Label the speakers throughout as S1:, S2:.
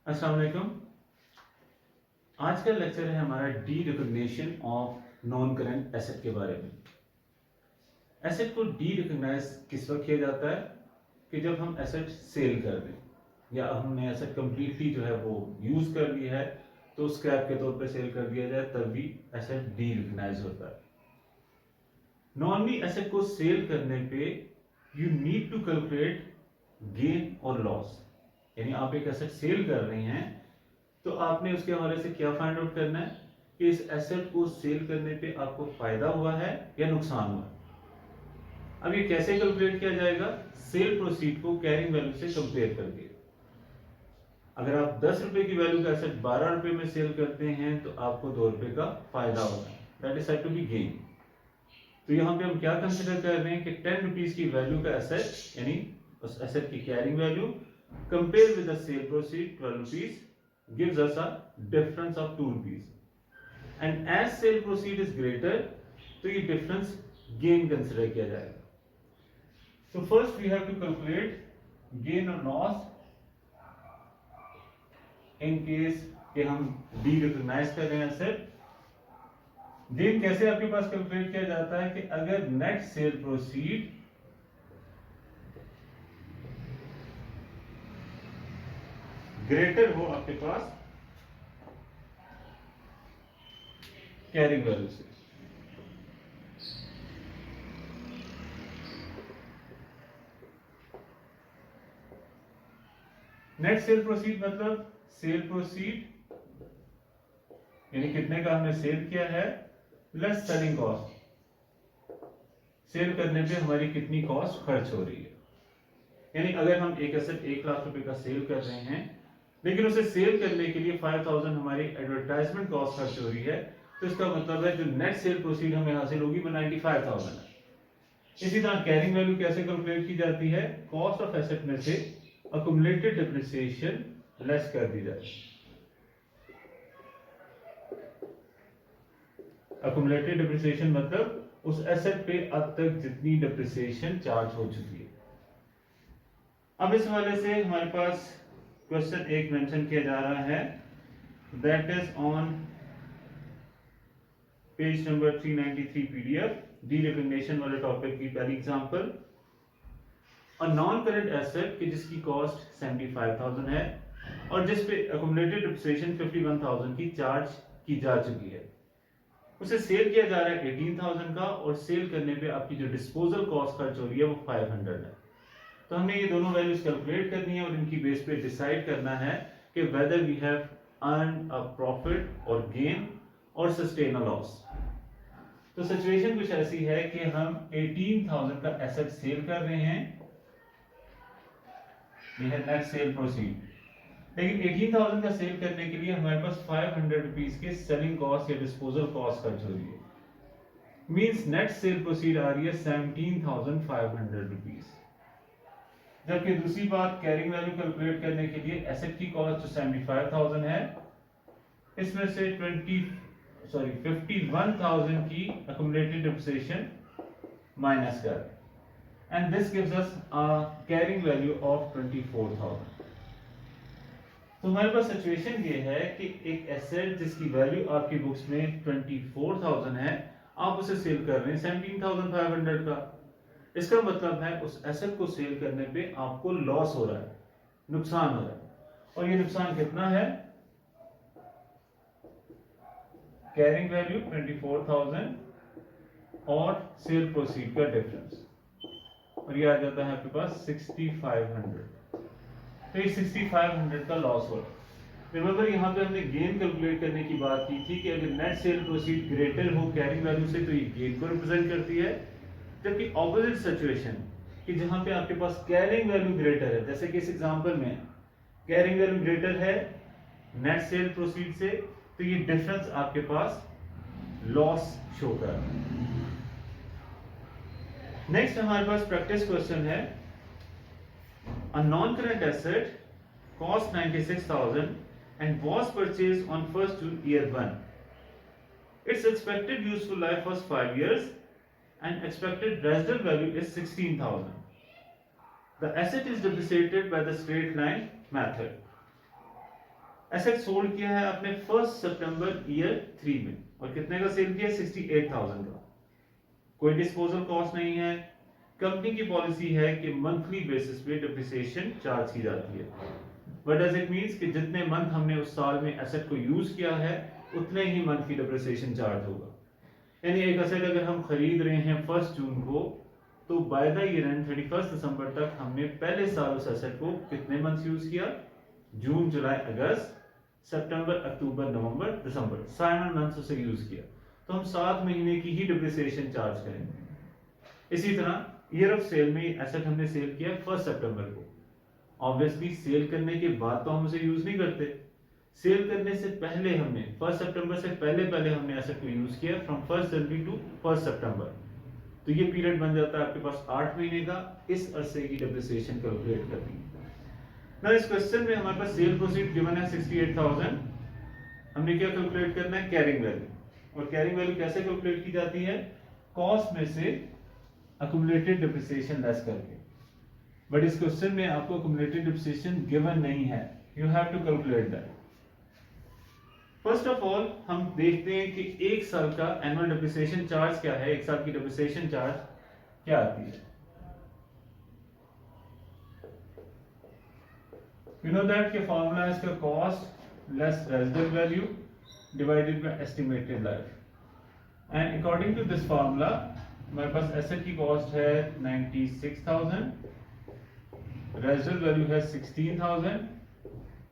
S1: अस्सलाम वालेकुम। आज का लेक्चर है हमारा D recognition of non current asset के बारे में। एसेट को डी रिकॉग्नाइज किस वक्त किया जाता है कि जब हम एसेट सेल कर दें या हमने एसेट कंप्लीटली जो है वो यूज कर लिया है तो स्क्रैप के तौर पे सेल कर दिया जाए, तब भी एसेट डी रिकॉग्नाइज होता है। नॉर्मली एसेट को सेल करने पे you need to calculate gain और लॉस, यानी आप एक एसेट सेल कर रहे हैं तो आपने उसके हवाले से क्या फाइंड आउट करना है कि इस एसेट को सेल करने पे आपको फायदा हुआ है या नुकसान हुआ है। अब ये कैसे कैलकुलेट किया जाएगा? सेल प्रोसीड को कैरिंग वैल्यू से कंपेयर करके। अगर आप 10 रुपए की वैल्यू का एसेट 12 रुपए में सेल करते हैं तो आपको 2 रुपए का फायदा होगा, that is said to be gain. तो यहाँ पे हम क्या कंसिडर कर रहे हैं कि 10 रुपीज की वैल्यू का एसेट यानी उस एसेट की carrying value compare with the cell proceed 12 rupees gives us a difference of 2 rupees, and as sale proceed is greater तो ये difference gain consider किया जाएगा। So first we have to calculate gain or loss in case कि हम de-recognize कर रहे हैं asset। Gain कैसे आपके पास कैलकुलेट किया जाता है कि अगर नेट सेल प्रोसीड ग्रेटर हो आपके पास कैरिंग वैल्यू से। नेट सेल प्रोसीड मतलब सेल प्रोसीड यानी कितने का हमने सेल किया है लेस सेलिंग कॉस्ट। सेल करने पे हमारी कितनी कॉस्ट खर्च हो रही है, यानी अगर हम एक एसेट 1 लाख रुपए का सेल कर रहे हैं लेकिन उसे सेल करने के लिए 5000 हमारी एडवर्टाइजमेंट कॉस्ट खर्च हो रही है, तो इसका मतलब है जो नेट सेल प्रोसीड हमें हासिल होगी वो 95,000 है। इसी तरह कैरिंग वैल्यू कैसे कैलकुलेट की जाती है? कॉस्ट ऑफ एसेट में से अक्यूमुलेटेड डिप्रिसिएशन लेस कर दी जाए। अक्यूमुलेटेड डिप्रिसिएशन मतलब उस एसेट पे अब तक जितनी डिप्रिसिएशन चार्ज हो चुकी है। अब इस हवाले से हमारे पास क्वेश्चन एक मेंशन किया जा रहा है, that is on page number 393 PDF, D recognition वाले टॉपिक की पहली एग्जांपल। अ नॉन करंट एसेट कि जिसकी कॉस्ट 75,000 है और जिस पे अक्यूमुलेटेड डिप्रिसिएशन 51,000 की चार्ज की जा चुकी है, उसे सेल किया जा रहा है 18,000 का और सेल करने पे आपकी जो डिस्पोजल कॉस्ट खर्च हो रही है वो 500 है। तो हमने ये दोनों वैल्यूज कैलकुलेट करनी है और इनकी बेस पे डिसाइड करना है कि whether we have earn a profit और गेन और सस्टेन अ लॉस। तो सिचुएशन कुछ ऐसी है कि हम 18,000 का एसेट सेल कर रहे हैं, ये है नेट सेल प्रोसीड, लेकिन 18,000 का सेल करने के लिए हमारे पास 500 रुपीज के सेलिंग कॉस्ट या डिस्पोजल कॉस्ट खर्च हो रही है। मींस नेट सेल प्रोसीड आ रही है 17,500 रुपीज। जबकि दूसरी बात कैरिंग वैल्यू कैलकुलेट करने के लिए एसेट की कॉस्ट जो 75,000 है इसमें से 51,000 की अक्यूमुलेटेड डिप्रिसिएशन माइनस कर, and this gives us a carrying value of 24,000। तो हमारे पास सिचुएशन ये है कि एक एसेट जिसकी वैल्यू आपकी बुक्स में 24,000 है, आप उसे सेल कर रहे हैं 17,500 का। इसका मतलब है उस एसेट को सेल करने पे आपको लॉस हो रहा है, नुकसान हो रहा है, और ये नुकसान कितना है? कैरिंग वैल्यू 24,000 और सेल प्रोसीड का डिफरेंस, और ये आ जाता है आपके पास 6,500। तो ये 6,500 का लॉस हो रहा है। रिमेंबर यहाँ पे हमने गेन कैलकुलेट करने की बात की थी कि अगर नेट सेल प्रोसीड ग्रेटर हो कैरिंग वैल्यू से तो ये गेन को रिप्रेजेंट करती है, जबकि ऑपोजिट सिचुएशन कि जहां पे आपके पास कैरिंग वैल्यू ग्रेटर है, जैसे कि इस एग्जांपल में कैरिंग वैल्यू ग्रेटर है नेट सेल प्रोसीड से, तो ये डिफरेंस आपके पास लॉस शो कर रहा है। नेक्स्ट हमारे पास प्रैक्टिस क्वेश्चन है, अ non current asset cost 96,000 and was purchased on 1st June year 1. Its expected useful life was 5 years and expected residual value is 16,000. The asset is depreciated by the straight line method. Asset sold किया है आपने 1 सितंबर year 3 में, और कितने का cell किया? 68,000 का। कोई डिस्पोजल कॉस्ट नहीं है। कंपनी की पॉलिसी है कि मंथली बेसिस पे डिप्रिसिएशन चार्ज की जाती है। व्हाट डज इट मींस कि जितने मंथ हमने उस साल में एसेट को यूज किया है उतने ही मंथ की डिप्रिसिएशन चार्ज होगा। यानी एक एसेट अगर हम खरीद रहे हैं 1 जून को, तो बाय द ईयर एंड 31 दिसंबर तक हमने पहले साल उस एसेट को कितने मंथ यूज किया? जून, जुलाई, अगस्त, सितंबर, अक्टूबर, नवंबर, दिसंबर, 7 मंथ्स उसे यूज किया, तो हम 7 महीने की ही डिप्रिसिएशन चार्ज करेंगे। इसी तरह ईयर ऑफ सेल में एसेट हमने सेल किया 1 सितंबर को, ऑब्वियसली सेल करने के बाद तो हम उसे यूज नहीं करते, सेल करने से पहले हमने 1 सितंबर से पहले हमने एसेट को यूज किया, फ्रॉम 1 जनवरी टू 1 सितंबर, तो ये पीरियड बन जाता है आपके पास 8 महीने का। इस अरसे की डिप्रिसिएशन कैलकुलेट करनी है। ना इस क्वेश्चन में हमारे पास सेल प्रोसीड गिवन है 68,000, हमने क्या कैलकुलेट करना है? Carrying value. और कैरिंग वैल्यू कैसे कैलकुलेट की जाती है? कॉस्ट में से अक्यूमुलेटेड डिप्रिसिएशन लेस करके। बट इस क्वेश्चन में आपको अक्यूमुलेटेड डिप्रिसिएशन गिवन नहीं है, you have to calculate that. First of all हम देखते हैं कि एक साल का एनुअल डिप्रिसिएशन चार्ज क्या है, एक साल की डिप्रिसिएशन चार्ज क्या आती है। You know that कि फॉर्मूला है इसका cost less residual value divided by estimated life, and according to this formula हमारे पास एसेट की कॉस्ट है 96,000, रेजिडुअल वैल्यू है 16,000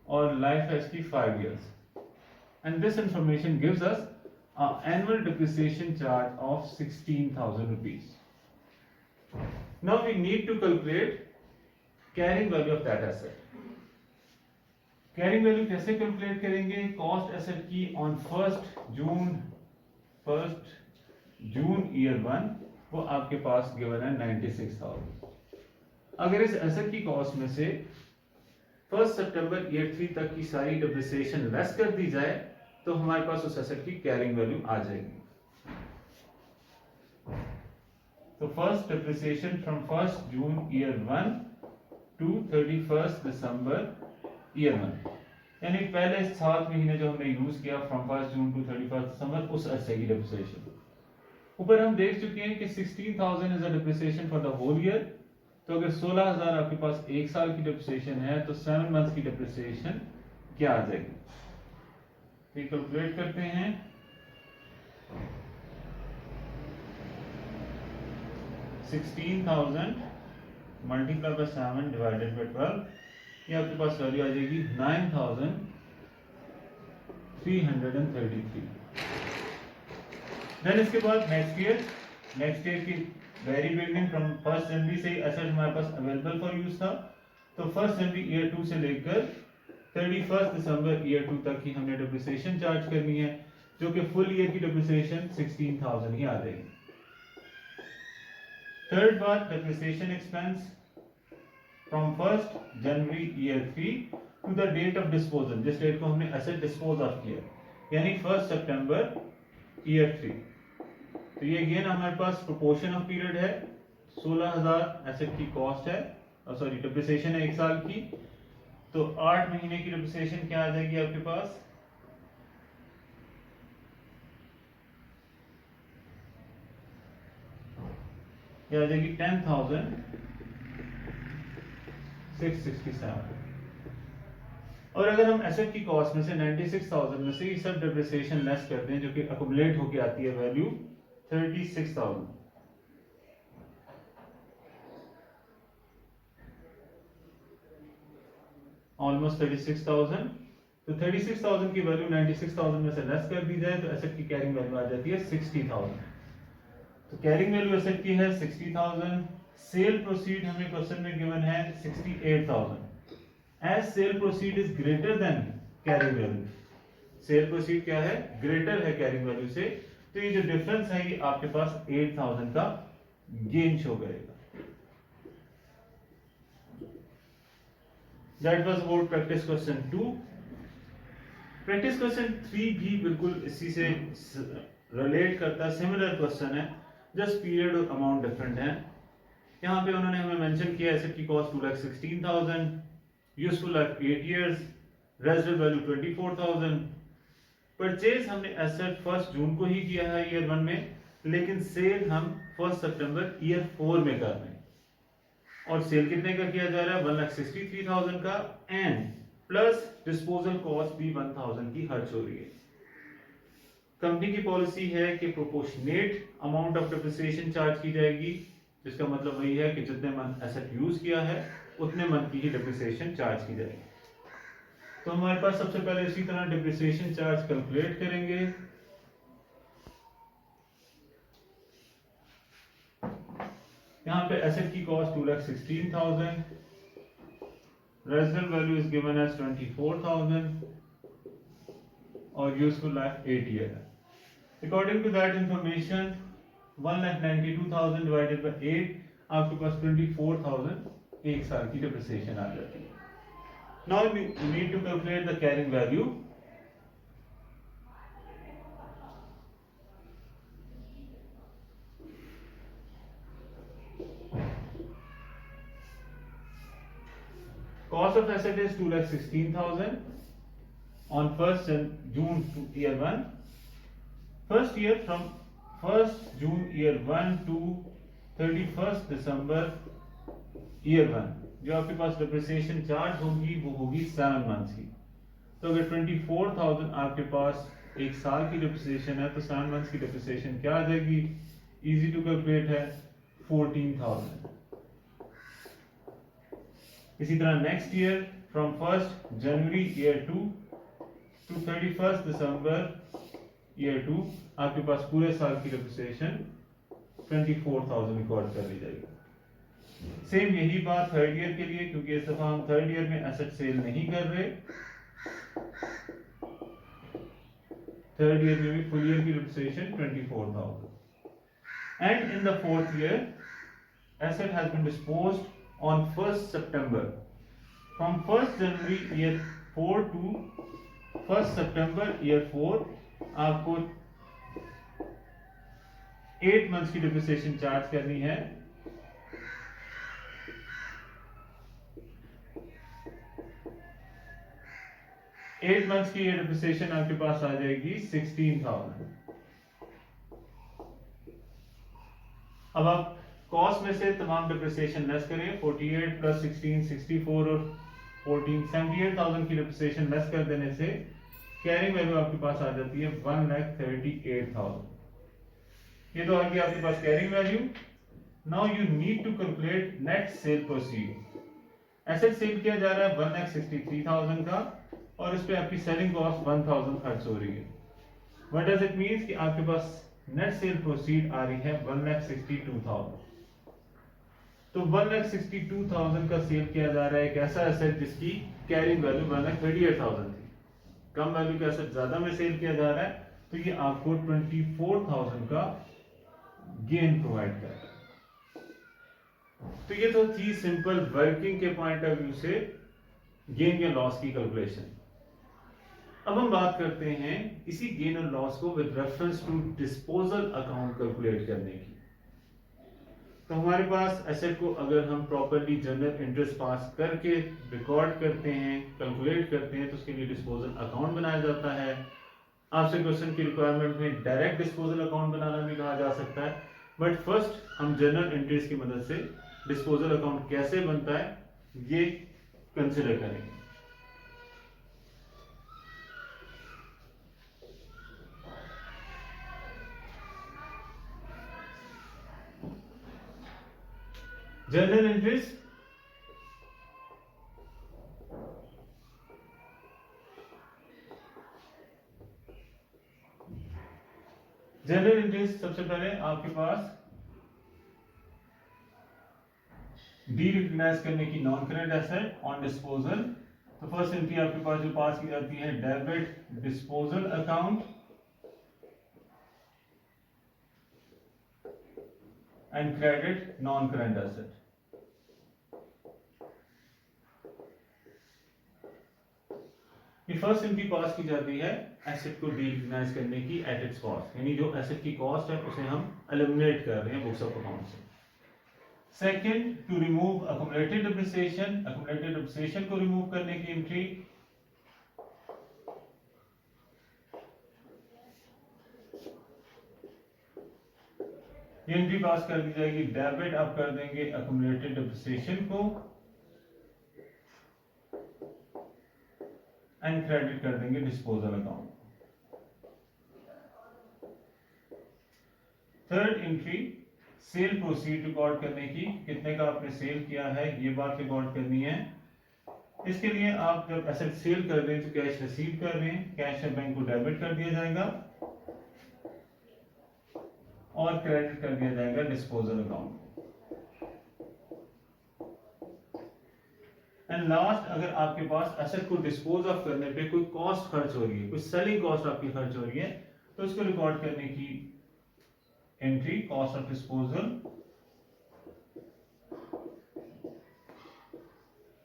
S1: और लाइफ है इसकी 5 years, and this information gives us an annual depreciation charge of 16,000 rupees. Now we need to calculate carrying value of that asset. Carrying value कैसे calculate करेंगे? कॉस्ट एसेट की on 1 June year 1 वो आपके पास given है 96,000। अगर इस asset की cost में से 1 सितंबर ईयर 3 तक की सारी डिप्रिसिएशन लेस कर दी जाए तो हमारे पास उस एसेट की कैरिंग वैल्यू आ जाएगी। तो first depreciation from 1 June year 1 to 31 December year 1, यानी पहले 7 महीने जो हमने यूज किया फ्रॉम 1 जून टू 31 दिसंबर, उस अरसे की डिप्रिसिएशन। ऊपर हम देख चुके हैं कि 16,000 is a depreciation for the whole year, तो अगर 16,000 आपके पास एक साल की डिप्रिसिएशन है तो 7 मंथ्स की डिप्रिसिएशन क्या आ जाएगी? तो कैलकुलेट करते हैं। $16,000 मल्टीप्लाई बाय 7 डिवाइडेड बाय 12, ये आपके पास वैल्यू आ जाएगी 9,333। देन इसके बाद नेक्स्ट ईयर की वेरी बिगिनिंग फ्रॉम 1 जनवरी से एसेट हमारे पास अवेलेबल फॉर यूज था, तो 1 जनवरी ईयर 2 से लेकर 31 दिसंबर ईयर 2 तक ही हमने डिप्रिसिएशन चार्ज करनी है, जो कि फुल ईयर की डिप्रिसिएशन 16,000 ही आ जाएगी। थर्ड बात, depreciation expense from 1 January year 3 to the date of disposal, जिस डेट को हमने एसेट डिस्पोज ऑफ किया, यानी 1 सितंबर ईयर 3। तो ये अगेन हमारे पास प्रोपोर्शन ऑफ पीरियड है, 16,000 एसेट की कॉस्ट है, सॉरी डिप्रिसिएशन है एक साल की, तो 8 महीने की डिप्रिसिएशन क्या आ जाएगी आपके पास? क्या आ जाएगी? 10,667। और अगर हम एसेट की कॉस्ट में से 96,000 में से ये सब डिप्रिसिएशन लेस करते हैं, जो कि अकुमुलेट होके आती है वैल्यू 36,000, ऑलमोस्ट 36,000, तो 36,000 की वैल्यू 96,000 में से लेस कर दी जाए तो एसेट की कैरिंग वैल्यू आ जाती है 60,000। तो कैरिंग वैल्यू एसेट की है 60,000, सेल प्रोसीड हमें क्वेश्चन में गिवन है 68,000। As sale proceed is greater than carrying value, sale proceed क्या है? ग्रेटर है कैरिंग वैल्यू से, तो ये जो डिफरेंस है ये आपके पास 8,000 का गेन शो करेगा। That was about practice question 2। Practice question 3 भी बिल्कुल इसी से रिलेट करता है, सिमिलर क्वेश्चन है, जस्ट पीरियड और अमाउंट डिफरेंट है। यहाँ पे उन्होंने हमें मेंशन किया एसेट की cost 2,16,000, useful life 8 years, residual value 24,000। Purchase हमने एसेट 1 जून को ही किया है ईयर 1 में, लेकिन सेल हम 1 सितंबर ईयर 4 में कर रहे हैं। और सेल कितने का किया जा रहा है? 1,63,000 का, एंड प्लस डिस्पोजल कॉस्ट भी 1,000 की खर्च हो रही है। कंपनी की पॉलिसी है कि proportionate amount of depreciation charge की जाएगी, जिसका मतलब वही है कि जितने मंथ एसेट यूज किया है उतने मंथ की ही डिप्रिसिएशन चार्ज की जाएगी। तो हमारे पास सबसे पहले इसी तरह डिप्रिसिएशन चार्ज कैलकुलेट करेंगे। यहाँ पे एसेट की cost 2,16,000, residual value is given as 24,000 और यूजफुल लाइफ 8 ईयर है। According to that information 1,92,000 divided by 8, आपके पास 24,000 एक साल की डिप्रिसिएशन आ जाती है। Now we need to calculate the carrying value. Cost of asset is 2,16,000 on 1st June to year 1. First year from 1st June year 1 to 31st December year 1, जो आपके पास depreciation charge होगी वो होगी 7 मंथ्स की। तो अगर 24,000 आपके पास एक साल की डिप्रिसिएशन है तो 7 मंथ्स की डिप्रिसिएशन क्या आ जाएगी? इजी टू कैलकुलेट है, 14,000। इसी तरह next year from 1st January year 2 to 31st December year 2, आपके पास पूरे साल की डिप्रिसिएशन 24,000 रिकॉर्ड कर ली जाएगी। सेम यही बात थर्ड ईयर के लिए, क्योंकि इस दफा हम थर्ड ईयर में एसेट सेल नहीं कर रहे। थर्ड ईयर में भी फुल ईयर की depreciation 24,000 and in the fourth year asset has been disposed on 1st September. From 1st January year 4 to 1st September year 4, आपको 8 मंथ्स की डिप्रिसिएशन चार्ज करनी है। एट मंथ्स की ये डिप्रिसिएशन आपके पास आ जाएगी 16,000। अब आप कॉस्ट में से तमाम डिप्रिसिएशन लेस करें, 48 प्लस 16 64 और 14 78,000 की डिप्रिसिएशन लेस कर देने से कैरिंग वैल्यू आपके पास आ जाती है 1,38,000। ये तो आ गया आपके पास carrying value. Now you need to calculate net sale proceed. Asset sale किया जा रहा है 1,63,000 का और इस पे आपकी सेलिंग कॉस्ट 1,000 खर्च हो रही है। व्हाट डज इट मींस कि आपके पास नेट सेल प्रोसीड आ रही है 1,62,000। तो 1,62,000 का सेल किया जा रहा है एक ऐसा एसेट जिसकी कैरिंग वैल्यू 1,38,000 थी। कम वैल्यू का एसेट ज्यादा में सेल किया जा रहा है, तो ये आपको 24,000 का गेन प्रोवाइड कर रहा है। तो ये तो थी सिंपल वर्किंग के पॉइंट ऑफ व्यू से गेन या लॉस की कैलकुलेशन। अब हम बात करते हैं इसी गेन और लॉस को with reference to disposal account calculate करने की। तो हमारे पास एसेट को अगर हम प्रॉपर्ली जनरल इंटरेस्ट पास करके रिकॉर्ड करते हैं, कैलकुलेट करते हैं, तो उसके लिए डिस्पोजल अकाउंट बनाया जाता है। आपसे क्वेश्चन की रिक्वायरमेंट में डायरेक्ट डिस्पोजल अकाउंट बनाना भी कहा जा सकता है, बट फर्स्ट हम जनरल इंटरेस्ट की मदद से डिस्पोजल अकाउंट कैसे बनता है ये कंसिडर करेंगे। जनरल इंटरेस्ट सबसे पहले आपके पास डी रिकॉग्नाइज करने की non current asset on disposal. तो फर्स्ट एंट्री आपके पास जो पास की जाती है debit disposal account and credit non current asset. ये फर्स्ट एंट्री पास की जाती है एसेट को डी-रिकॉग्नाइज करने की एट इट्स कॉस्ट, यानी जो एसेट की कॉस्ट है उसे हम एलिमिनेट कर रहे हैं बुक्स ऑफ अकाउंट से। Second, to remove accumulated depreciation, accumulated depreciation को रिमूव करने की एंट्री ये एंट्री पास कर दी जाएगी। डेबिट आप कर देंगे अक्यूमुलेटेड डिप्रिसिएशन को एंड क्रेडिट कर देंगे disposal account. Third entry cell proceed record करने की, कितने का आपने सेल किया है ये बात रिकॉर्ड करनी है। इसके लिए आप जब एसेट सेल कर रहे हैं तो कैश रिसीव कर रहे हैं, कैश बैंक को डेबिट कर दिया जाएगा और क्रेडिट कर दिया जाएगा डिस्पोजल अकाउंट। एंड लास्ट, अगर आपके पास एसेट को डिस्पोज ऑफ करने पे कोई कॉस्ट खर्च हो रही है, कोई सेलिंग कॉस्ट आपकी खर्च हो रही है, तो उसको रिकॉर्ड करने की एंट्री कॉस्ट ऑफ डिस्पोजल,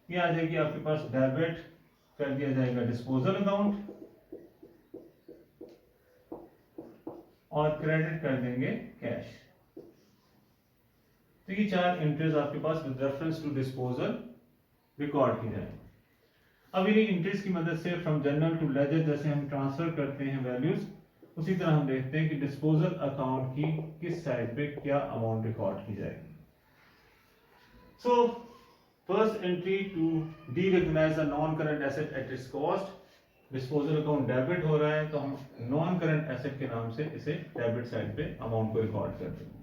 S1: ये आ जाएगी आपके पास। डेबिट कर दिया जाएगा डिस्पोजल अकाउंट और क्रेडिट कर देंगे कैश। तो ये चार एंट्रीज आपके पास with reference to disposal record की जाए। अब इन्हीं एंट्रीज की मदद से फ्रॉम जर्नल टू लेजर जैसे हम ट्रांसफर करते हैं वैल्यूज, उसी तरह हम देखते हैं कि डिस्पोजल अकाउंट की किस साइड पे क्या अमाउंट रिकॉर्ड की जाएगी। So first entry to derecognise a non current asset at its cost, disposal account debit हो रहा है तो हम नॉन करंट एसेट के नाम से इसे डेबिट साइड पे अमाउंट को रिकॉर्ड करते हैं।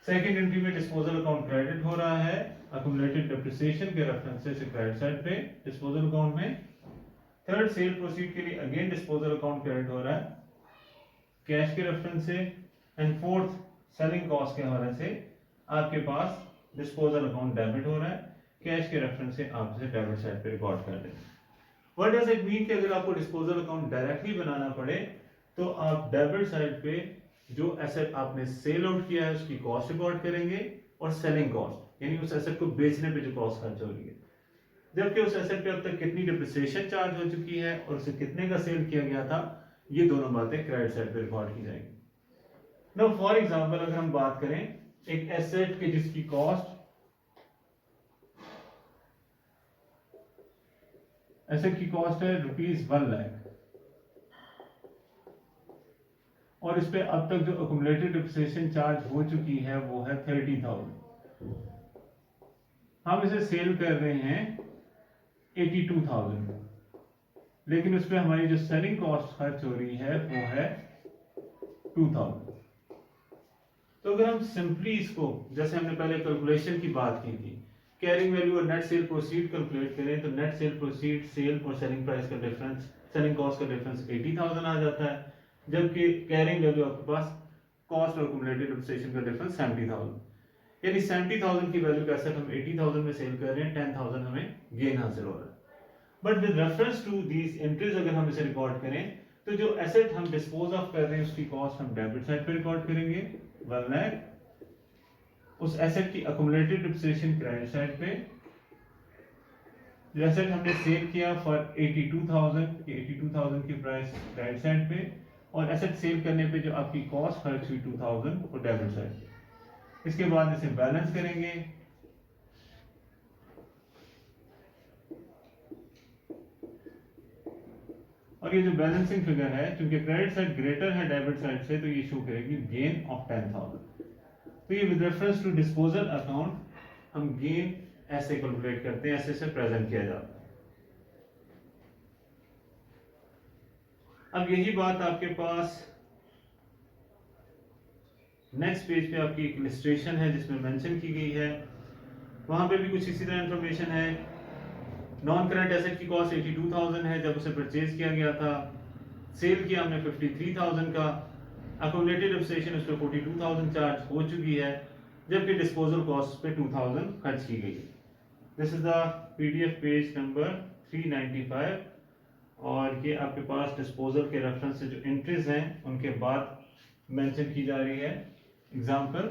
S1: सेकेंड एंट्री में डिस्पोजल अकाउंट क्रेडिट हो रहा है अक्यूमुलेटेड डिप्रिसिएशन के रेफरेंस से क्रेडिट साइड पे डिस्पोजल अकाउंट में। थर्ड सेल प्रोसीड के लिए अगेन डिस्पोजल अकाउंट क्रेडिट हो रहा है कैश के रेफरेंस से। एंड फोर्थ सेलिंग कॉस्ट के हवाले से आपके पास डिस्पोजल अकाउंट डेबिट हो रहा है, कैश के रेफरेंस से आप इसे डेबिट साइड पे रिकॉर्ड कर देंगे। व्हाट डज इट मीन कि अगर आपको डिस्पोजल अकाउंट डायरेक्टली बनाना पड़े तो आप डेबिट साइड पे जो एसेट आपने सेल आउट किया है उसकी कॉस्ट रिकॉर्ड करेंगे और सेलिंग कॉस्ट यानी उस एसेट को बेचने पे जो कॉस्ट खर्च हो रही है, जबकि उस एसेट पे अब तक कितनी डिप्रिसिएशन चार्ज हो चुकी है और उसे कितने का सेल किया गया था, ये दोनों बातें क्रेडिट साइड पे रिकॉर्ड की जाएंगी। नाउ फॉर एग्जांपल अगर हम बात करें एक एसेट की जिसकी कॉस्ट, एसेट की कॉस्ट है ₹1 लाख और इस पे अब तक जो अक्यूमुलेटेड डिप्रिसिएशन चार्ज हो चुकी है वो है 30,000। हम इसे सेल कर रहे हैं 82,000, लेकिन उस पे हमारी जो सेलिंग कॉस्ट खर्च हो रही है वो है 2,000। तो अगर हम सिंपली इसको जैसे हमने पहले कैलकुलेशन की बात की थी, कैरिंग वैल्यू और नेट सेल प्रोसीड कैलकुलेट करें तो नेट सेल प्रोसीड सेल और सेलिंग प्राइस का डिफरेंस, सेलिंग कॉस्ट का डिफरेंस 80,000 आ जाता है, जबकि कैरिंग वैल्यू आपके पास कॉस्ट और अक्यूमुलेटेड डिप्रिसिएशन का डिफरेंस 70,000, यानी 70,000 की वैल्यू का एसेट हम 80,000 में सेल कर रहे हैं, 10,000 हमें गेन हासिल हो रहा है। But with reference to these entries अगर हम इसे रिकॉर्ड करें तो जो एसेट हम डिस्पोज ऑफ कर रहे हैं उसकी कॉस्ट हम डेबिट साइड पे रिकॉर्ड करेंगे 1 लाख, उस एसेट की अक्यूमुलेटेड डिप्रिसिएशन क्रेडिट साइड पे, जो एसेट हमने सेल किया फॉर 82,000 की प्राइस क्रेडिट साइड पे, और एसेट सेल करने पे जो आपकी कॉस्ट खर्च हुई 2,000 वो डेबिट साइड पे। इसके बाद इसे बैलेंस करेंगे, और ये जो बैलेंसिंग फिगर है क्योंकि क्रेडिट साइड ग्रेटर है डेबिट साइड से तो ये शो करेगी गेन ऑफ 10,000। तो ये with reference to disposal account हम गेन ऐसे कैलकुलेट करते हैं, ऐसे से प्रेजेंट किया जाता है। अब यही बात आपके पास नेक्स्ट पेज पे आपकी एक इलस्ट्रेशन है जिसमें मेंशन की गई है, वहां पे भी कुछ इसी तरह इंफॉर्मेशन है। नॉन करंट एसेट की कॉस्ट 82,000 है जब उसे परचेज किया गया था, सेल किया हमने 53,000 का, अक्यूमुलेटेड डिप्रिसिएशन उस पर 42,000 चार्ज हो चुकी है, जबकि डिस्पोजल कॉस्ट पे 2,000 खर्च की गई है। This is the PDF page number 395 और ये आपके पास डिस्पोजल के रेफरेंस से जो एंट्रीज हैं उनके बाद मेंशन की जा रही है। एग्जांपल,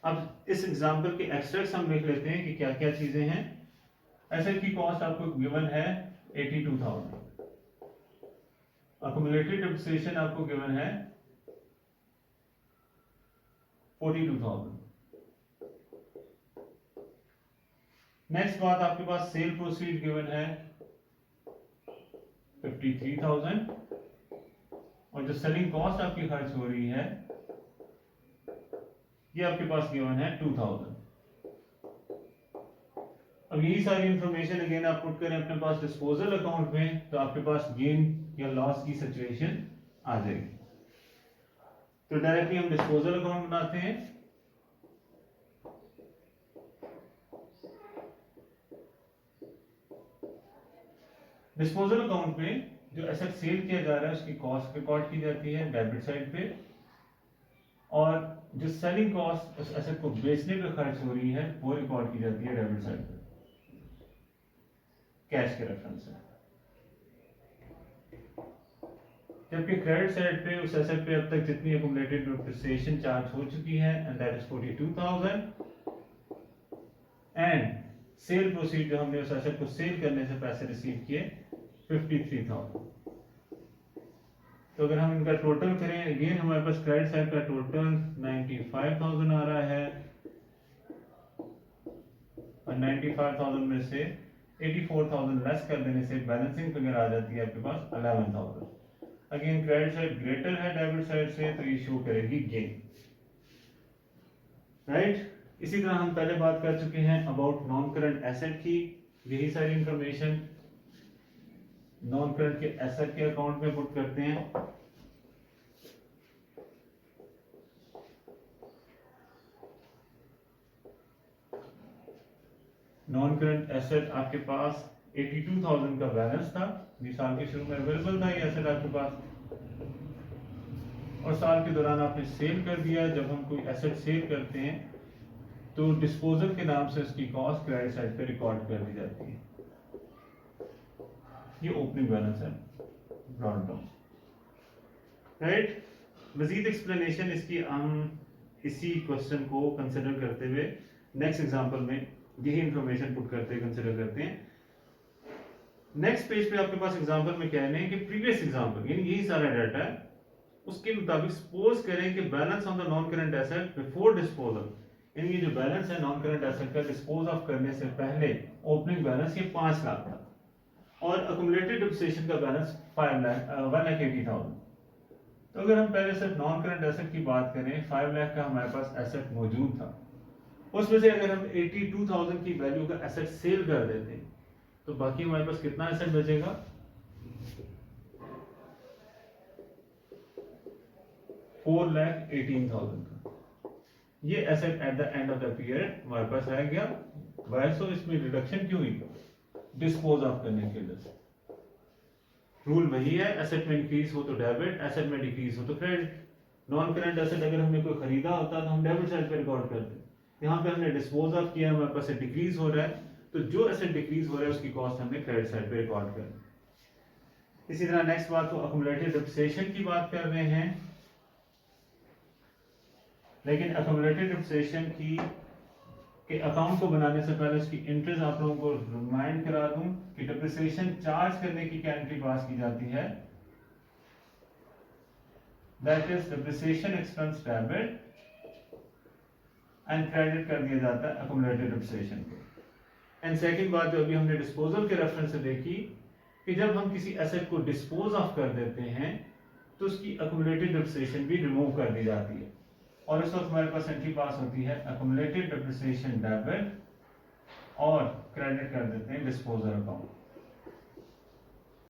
S1: अब इस एग्जांपल के एक्सट्रैक्ट्स हम देख लेते हैं कि क्या क्या चीजें हैं। एसेट की कॉस्ट आपको गिवन है 82,000, अक्यूमुलेटेड डिप्रिसिएशन आपको गिवन है 42,000। नेक्स्ट बात आपके पास सेल प्रोसीड गिवन है 53,000 और जो सेलिंग कॉस्ट आपकी खर्च हो रही है ये आपके पास गिवन है 2000। अब यही सारी इंफॉर्मेशन अगेन आप पुट करें अपने पास डिस्पोजल अकाउंट में तो आपके पास गेन या लॉस की सिचुएशन आ जाएगी। तो डायरेक्टली हम डिस्पोजल अकाउंट बनाते हैं। डिस्पोजल अकाउंट में जो एसेट सेल किया जा रहा है उसकी कॉस्ट रिकॉर्ड की जाती है डेबिट साइड पे, और जो सेलिंग कॉस्ट उस एसेट को बेचने पे खर्च हो रही है वो रिकॉर्ड की जाती है डेबिट साइड पे कैश के रेफरेंस से। जबकि क्रेडिट साइड पे उस एसेट पे अब तक जितनी एक्युमुलेटेड डिप्रिसिएशन चार्ज हो चुकी है and that is 42,000 and cell proceed जो हमने उस एसेट को सेल करने से पैसे रिसीव किए 53,000। तो अगर हम इनका टोटल करें अगेन हमारे पास क्रेडिट साइड का टोटल 95,000 आ रहा है और 95,000 में से 84,000 लेस कर देने से बैलेंसिंग फिगर आ जाती है आपके पास 11,000। अगेन क्रेडिट साइड ग्रेटर है डेबिट साइड से तो ये शो करेगी गेन, राइट। इसी तरह हम पहले बात कर चुके हैं अबाउट नॉन करंट एसेट की। यही सारी इंफॉर्मेशन नॉन करंट के एसेट के अकाउंट में पुट करते हैं। नॉन करंट एसेट आपके पास 82,000 का बैलेंस था, ये साल के शुरू में अवेलेबल था ये एसेट आपके पास, और साल के दौरान आपने सेल कर दिया। जब हम कोई एसेट सेल करते हैं तो डिस्पोजल के नाम से उसकी कॉस्ट क्रेडिट साइड पे रिकॉर्ड कर दी जाती है। ये ओपनिंग बैलेंस है ब्रॉड टर्म, राइट। मजीद एक्सप्लेनेशन इसकी हम इसी क्वेश्चन को कंसिडर करते हुए नेक्स्ट एग्जांपल में यही इंफॉर्मेशन पुट करते हुए कंसिडर करते हैं। नेक्स्ट पेज पे आपके पास एग्जांपल में कह रहे हैं कि प्रीवियस एग्जांपल यानी यही सारा डाटा है उसके मुताबिक सपोज करें कि balance on the non current asset before disposal, यानी ये जो बैलेंस है नॉन करंट एसेट का डिस्पोज ऑफ करने से पहले ओपनिंग बैलेंस ये 5 लाख था और अक्यूमुलेटेड डिप्रिसिएशन का बैलेंस 1,80,000। तो अगर हम पहले सिर्फ नॉन करंट एसेट की बात करें 5 लाख का हमारे पास एसेट मौजूद था, उसमें से अगर हम 82,000 की वैल्यू का एसेट सेल कर देते हैं तो बाकी हमारे पास कितना एसेट बचेगा? 4,18,000 का। ये asset at the end of the period हमारे पास रह गया। वैसे इसमें रिडक्शन क्यों हुई? डिस्पोज ऑफ करने के लिए। रूल वही है, एसेट में इंक्रीज हो तो डेबिट, एसेट में डिक्रीज हो तो क्रेडिट। नॉन करंट एसेट अगर हमने कोई खरीदा होता तो हम डेबिट साइड पे रिकॉर्ड करते, यहाँ पे हमने डिस्पोज ऑफ किया, हमारे पास डिक्रीज हो रहा है तो जो एसेट डिक्रीज हो रहा है उसकी कॉस्ट हमने क्रेडिट साइड पे रिकॉर्ड कर। इसी तरह नेक्स्ट बात को अक्यूमुलेटेड डिप्रिसिएशन की बात कर रहे हैं, लेकिन अक्यूमुलेटेड डिप्रिसिएशन की के अकाउंट को बनाने से पहले उसकी इंट्रेस्ट आप लोगों को रिमाइंड करा दूं कि डिप्रिसिएशन चार्ज करने की क्या एंट्री पास की जाती है, that is depreciation expense debit and credit कर दिया जाता है अक्यूमुलेटेड डिप्रिसिएशन को। एंड सेकंड बात जो अभी हमने डिस्पोजल के रेफरेंस से देखी कि जब हम किसी एसेट को डिस्पोज ऑफ कर देते हैं तो उसकी अक्यूमुलेटेड डिप्रिसिएशन भी रिमूव कर दी जाती है और इस वक्त हमारे पास एंट्री पास होती है अक्यूमुलेटेड डिप्रिसिएशन डेबिट और क्रेडिट कर देते हैं डिस्पोजल अकाउंट।